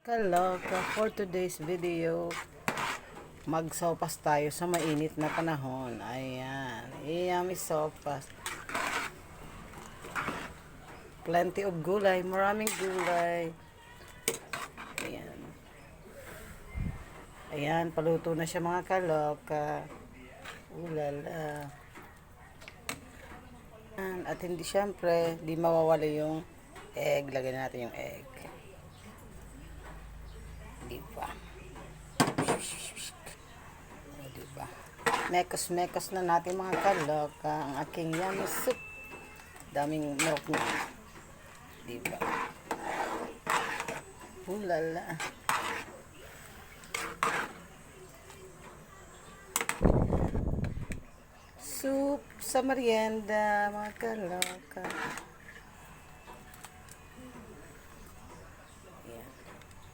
Kaloka, for today's video, magsopas tayo sa mainit na panahon. Ayan, yummy sopas. Plenty of gulay, maraming gulay. Ayan. Ayan, paluto na siya mga kaloka. Ulala. At hindi syempre, di mawawala yung egg. Lagyan natin yung egg. Diba? Diba? Mekos-mekos na natin mga kaloka ang aking yummy soup. Daming milk na. Diba? Ulala. Soup sa merienda mga kaloka.